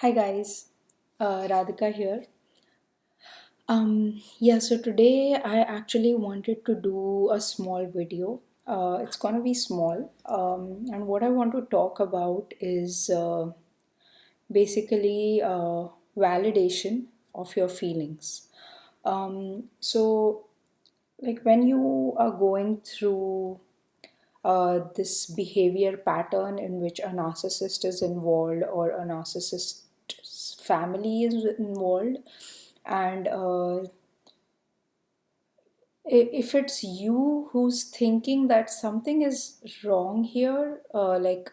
Hi guys, Radhika here. Yeah, so today I actually wanted to do a small video. It's gonna be small, and what I want to talk about is basically validation of your feelings. So, like when you are going through this behavior pattern in which a narcissist is involved or a narcissist's family is involved, and if it's you who's thinking that something is wrong here, like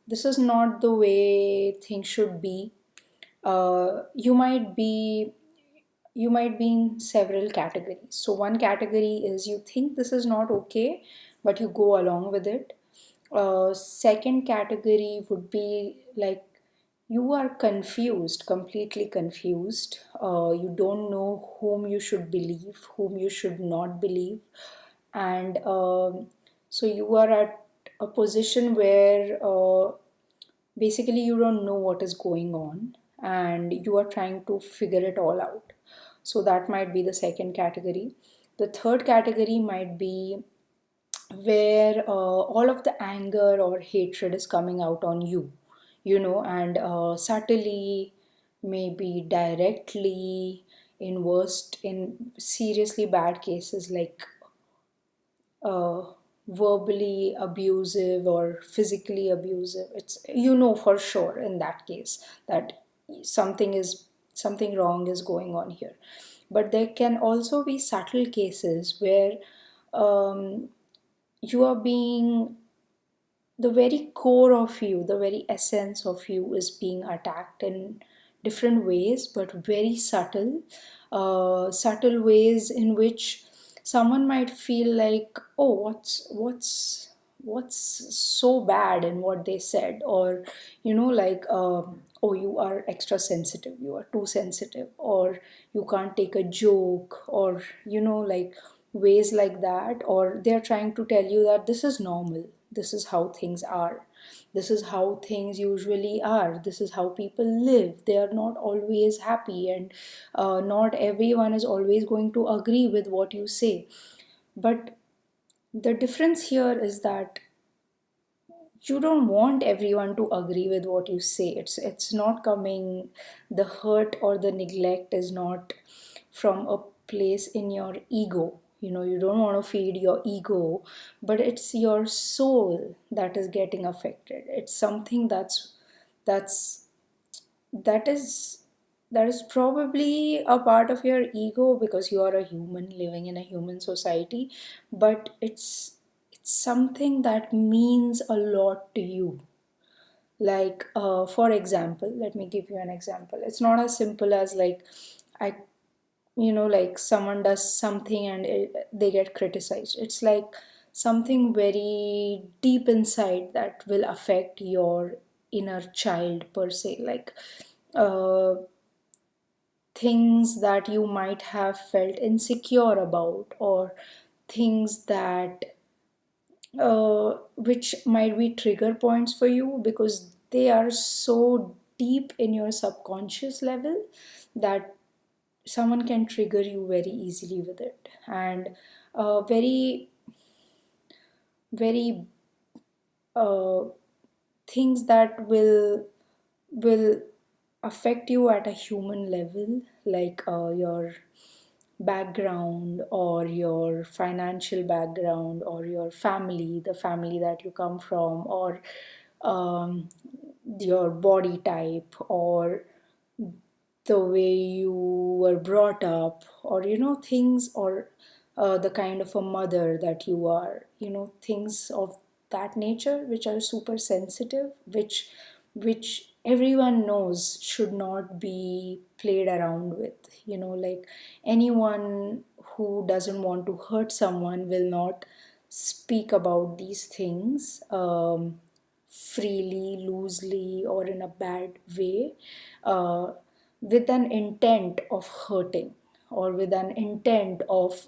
this is not the way things should be, you might be in several categories. So one category is you think this is not okay, but you go along with it. Second category would be like you are confused, completely confused. You don't know whom you should believe, whom you should not believe. And so you are at a position where basically you don't know what is going on and you are trying to figure it all out. So that might be the second category. The third category might be where all of the anger or hatred is coming out on you, and subtly, maybe directly, in seriously bad cases like uh, verbally abusive or physically abusive. It's, for sure in that case that something is something wrong is going on here. But there can also be subtle cases where um, you are being the very core of you, the very essence of you is being attacked in different ways, but very subtle, subtle ways in which someone might feel like, oh, what's so bad in what they said, or like, oh, you are extra sensitive, you are too sensitive, or you can't take a joke, or like ways like that, or they're trying to tell you that this is normal, this is how things are, this is how things usually are, this is how people live, they are not always happy, and not everyone is always going to agree with what you say. But the difference here is that you don't want everyone to agree with what you say. It's not coming, the hurt or the neglect is not from a place in your ego. You don't want to feed your ego, but it's your soul that is getting affected. It's something that's that is that is probably a part of your ego because you are a human living in a human society, but it's something that means a lot to you. Like, for example, let me give you an example. It's not as simple as like, I like someone does something and they get criticized. It's like something very deep inside that will affect your inner child per se, like uh, things that you might have felt insecure about, or things that which might be trigger points for you because they are so deep in your subconscious level that someone can trigger you very easily with it. And very very uh, things that will affect you at a human level, like your background or your financial background or your family, the family that you come from, or um, your body type, or the way you were brought up, or things, or the kind of a mother that you are, things of that nature which are super sensitive, which everyone knows should not be played around with. Like anyone who doesn't want to hurt someone will not speak about these things freely, loosely, or in a bad way, with an intent of hurting, or with an intent of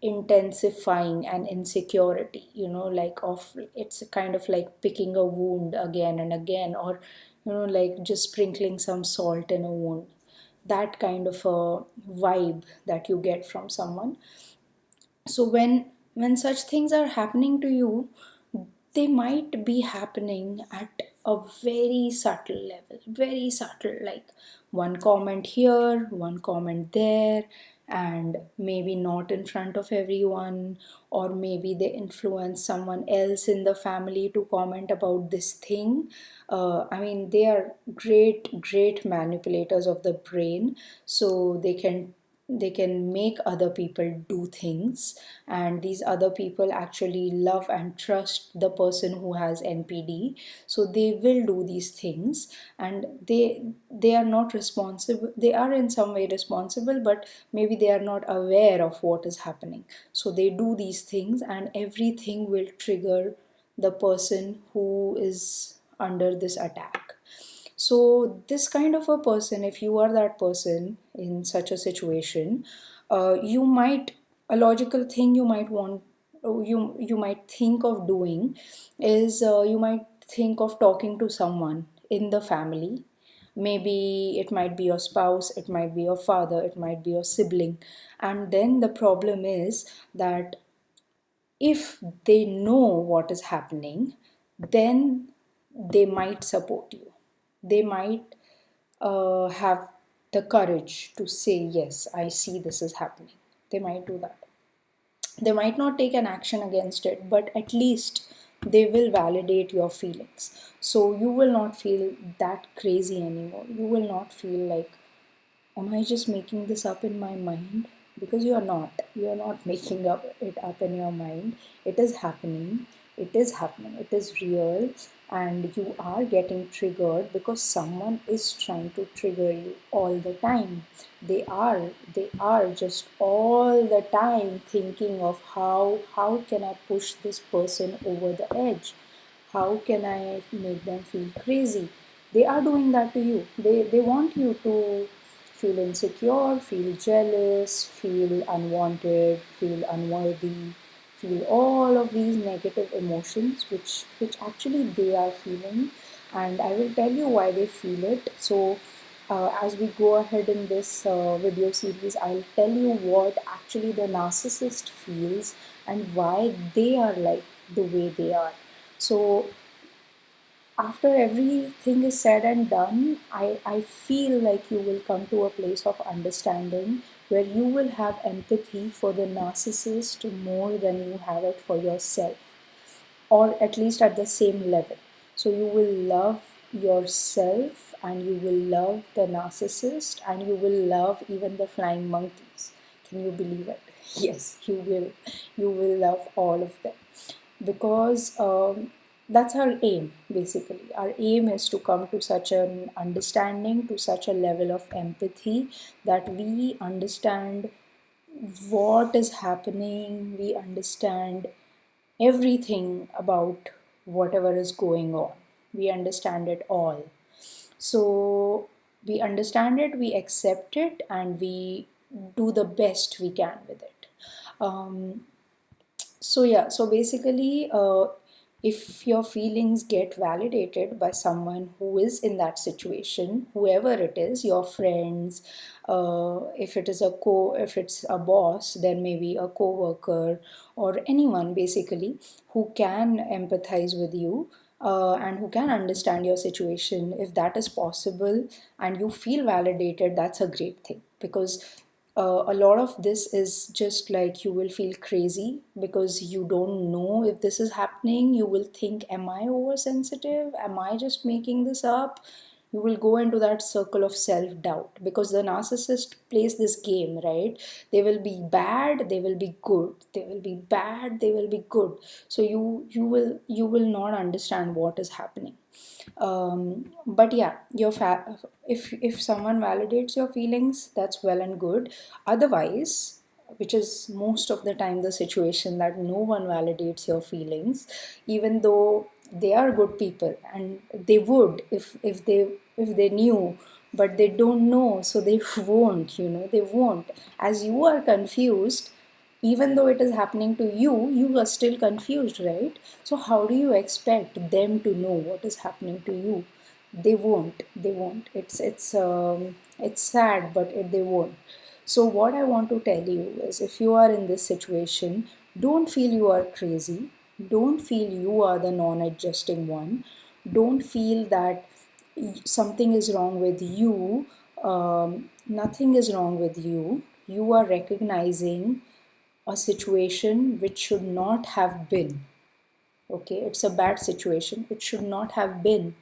intensifying an insecurity, like of it's kind of like picking a wound again and again, or like just sprinkling some salt in a wound. That kind of a vibe that you get from someone. So when such things are happening to you, they might be happening at a very subtle level, very subtle, like one comment here, one comment there, and maybe not in front of everyone, or maybe they influence someone else in the family to comment about this thing. I mean, they are great manipulators of the brain, so they can make other people do things, and these other people actually love and trust the person who has NPD, so they will do these things. And they are not responsible, they are in some way responsible, but maybe they are not aware of what is happening. So they do these things, and everything will trigger the person who is under this attack. So, this kind of a person, if you are that person in such a situation, you might, a logical thing you might want, you might think of doing is, you might think of talking to someone in the family. Maybe it might be your spouse, it might be your father, it might be your sibling. And then the problem is that if they know what is happening, then they might support you. They might have the courage to say, yes, I see this is happening. They might do that. They might not take an action against it, but at least they will validate your feelings. So you will not feel that crazy anymore. You will not feel like, am I just making this up in my mind? Because you are not. You are not making it up in your mind. It is happening. It is happening. It is real. And you are getting triggered because someone is trying to trigger you all the time. They are just all the time thinking of how can I push this person over the edge? How can I make them feel crazy? They are doing that to you. They want you to feel insecure, feel jealous, feel unwanted, feel unworthy, feel all of these negative emotions which actually they are feeling. And I will tell you why they feel it. So as we go ahead in this video series, I'll tell you what actually the narcissist feels and why they are like the way they are. So after everything is said and done, I feel like you will come to a place of understanding where you will have empathy for the narcissist more than you have it for yourself, or at least at the same level. So you will love yourself, and you will love the narcissist, and you will love even the flying monkeys. Can you believe it? Yes, you will. You will love all of them because that's our aim basically. Our aim is to come to such an understanding, to such a level of empathy that we understand what is happening, we understand everything about whatever is going on. We understand it all. So we understand it, we accept it, and we do the best we can with it. Um, so yeah, so basically, if your feelings get validated by someone who is in that situation, whoever it is, your friends, if it's a boss, then maybe a co-worker or anyone basically who can empathize with you, and who can understand your situation, if that is possible and you feel validated, that's a great thing. Because a lot of this is just like you will feel crazy because you don't know if this is happening. You will think, am I oversensitive? Am I just making this up? You will go into that circle of self doubt because the narcissist plays this game, right? They will be bad, they will be good, they will be bad, they will be good. So you will not understand what is happening. But yeah, if someone validates your feelings, that's well and good. Otherwise, which is most of the time the situation, that no one validates your feelings, even though they are good people and they would, if they knew, but they don't know, so they won't. They won't. As you are confused, even though it is happening to you, you are still confused, right? So how do you expect them to know what is happening to you? They won't. It's sad, but they won't. So what I want to tell you is, if you are in this situation, don't feel you are crazy. Don't feel you are the non-adjusting one. Don't feel that something is wrong with you. Nothing is wrong with you. You are recognizing a situation which should not have been. Okay, it's a bad situation. It should not have been.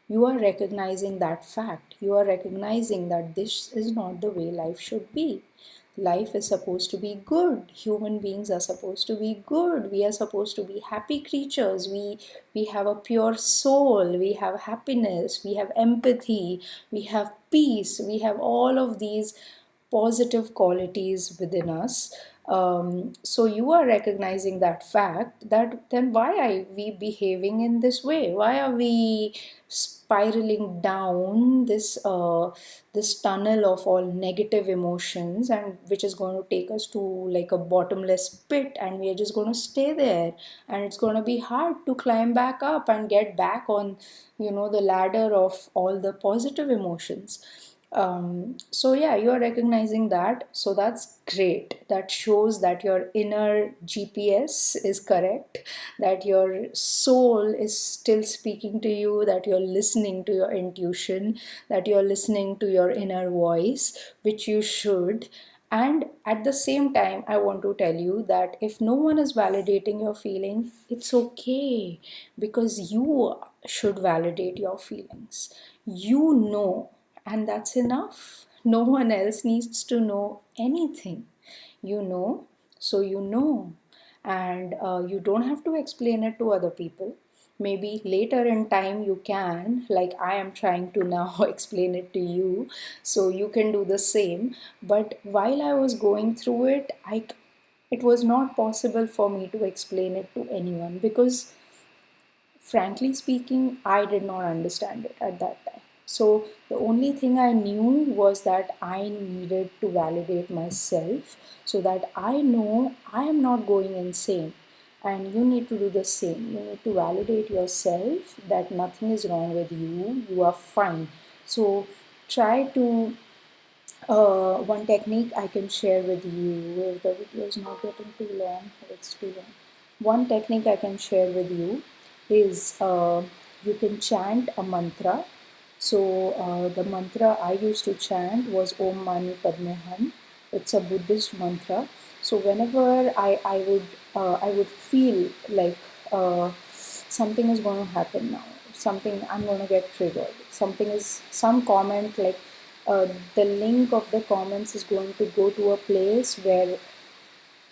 You are recognizing that fact. You are recognizing that this is not the way life should be. Life is supposed to be good. Human beings are supposed to be good. We are supposed to be happy creatures. We have a pure soul. We have happiness. We have empathy. We have peace. We have all of these positive qualities within us. So you are recognizing that fact, that then why are we behaving in this way? Why are we spiraling down this tunnel of all negative emotions, and which is going to take us to like a bottomless pit, and we are just going to stay there, and it's going to be hard to climb back up and get back on, the ladder of all the positive emotions. So yeah, you are recognizing that, so that's great. That shows that your inner GPS is correct, that your soul is still speaking to you, that you're listening to your intuition, that you're listening to your inner voice, which you should. And at the same time, I want to tell you that if no one is validating your feeling, it's okay, because you should validate your feelings. And that's enough. No one else needs to know anything. You know, so you know. And you don't have to explain it to other people. Maybe later in time you can, like I am trying to now explain it to you, so you can do the same. But while I was going through it, it was not possible for me to explain it to anyone, because frankly speaking, I did not understand it at that time. So the only thing I knew was that I needed to validate myself, so that I know I am not going insane. And you need to do the same. You need to validate yourself that nothing is wrong with you. You are fine. So try to one technique I can share with you, if the video is not getting too long, it's too long. One technique I can share with you is you can chant a mantra. So the mantra I used to chant was Om Mani Padme Hum. It's a Buddhist mantra. So whenever I would feel like something is going to happen now, something, I'm going to get triggered, some comment, like the link of the comments is going to go to a place where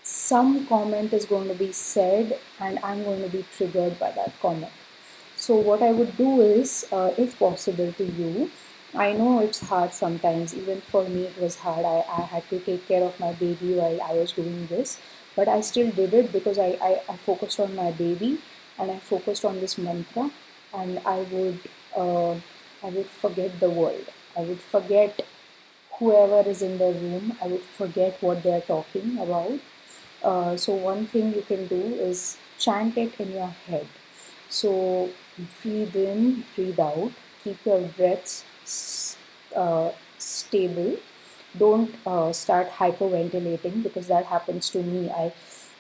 some comment is going to be said, and I'm going to be triggered by that comment. So what I would do is, if possible to you, I know it's hard sometimes, even for me it was hard. I had to take care of my baby while I was doing this, but I still did it because I focused on my baby, and I focused on this mantra, and uh, I would forget the world. I would forget whoever is in the room. I would forget what they are talking about. So one thing you can do is chant it in your head. So breathe in, breathe out, keep your breaths stable. Don't start hyperventilating, because that happens to me.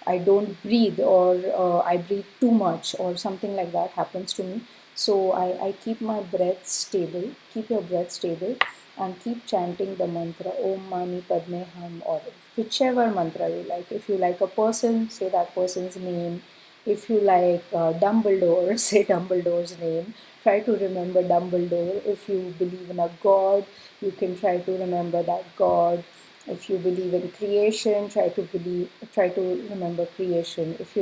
I don't breathe, or I breathe too much, or something like that happens to me. So I keep my breath stable. Keep your breath stable, and keep chanting the mantra Om Mani Padme Hum, or whichever mantra you like. If you like a person, say that person's name. If you like Dumbledore, say Dumbledore's name. Try to remember Dumbledore. If you believe in a god, you can try to remember that god. If you believe in creation, try to remember creation. If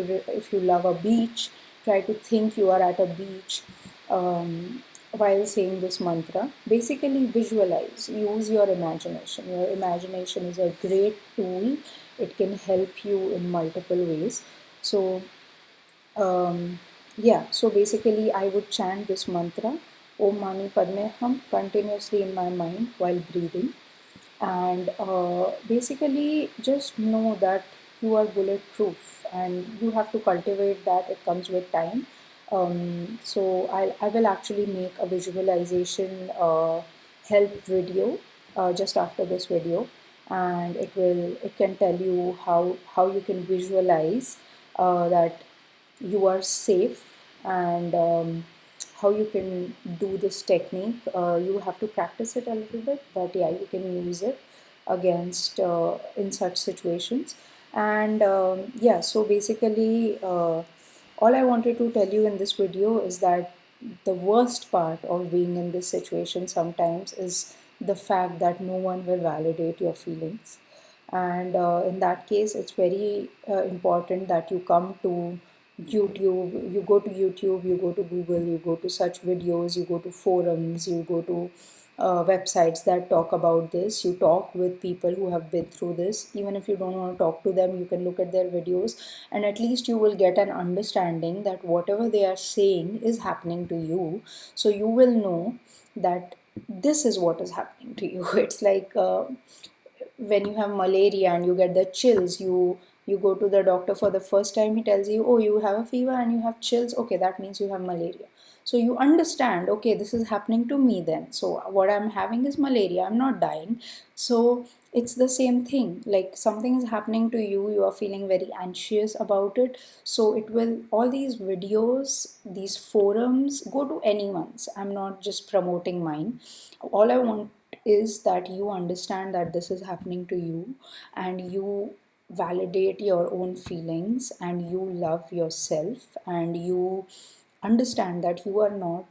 you love a beach, try to think you are at a beach while saying this mantra. Basically, visualize. Use your imagination. Your imagination is a great tool. It can help you in multiple ways. So yeah, so basically I would chant this mantra Om Mani Padme Hum continuously in my mind while breathing. And basically just know that you are bulletproof, and you have to cultivate that. It comes with time. So I will actually make a visualization help video just after this video, and it can tell you how you can visualize that you are safe, and how you can do this technique. You have to practice it a little bit, but yeah, you can use it against in such situations. And yeah, so basically, all I wanted to tell you in this video is that the worst part of being in this situation sometimes is the fact that no one will validate your feelings. And in that case, it's very important that you come to YouTube, you go to YouTube, you go to Google, you go to such videos, you go to forums, you go to websites that talk about this. You talk with people who have been through this. Even if you don't want to talk to them, you can look at their videos, and at least you will get an understanding that whatever they are saying is happening to you. So you will know that this is what is happening to you. It's like when you have malaria and you get the chills, you go to the doctor for the first time, he tells you, oh, you have a fever and you have chills, okay, that means you have malaria. So you understand, okay, this is happening to me then, so what I'm having is malaria, I'm not dying. So it's the same thing, like something is happening to you, you are feeling very anxious about it. So it will, all these videos, these forums, go to anyone's, I'm not just promoting mine. All I want is that you understand that this is happening to you, and you validate your own feelings, and you love yourself, and you understand that you are not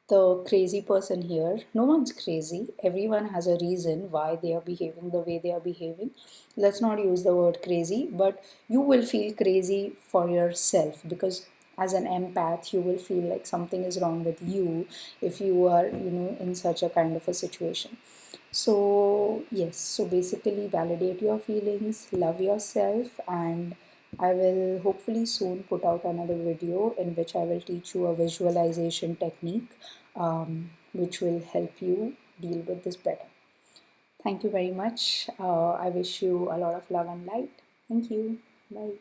the crazy person here. No one's crazy. Everyone has a reason why they are behaving the way they are behaving. Let's not use the word crazy, but you will feel crazy for yourself, because as an empath, you will feel like something is wrong with you if you are, in such a kind of a situation. So, yes, so basically, validate your feelings, love yourself, and I will hopefully soon put out another video in which I will teach you a visualization technique, which will help you deal with this better. Thank you very much. I wish you a lot of love and light. Thank you. Bye.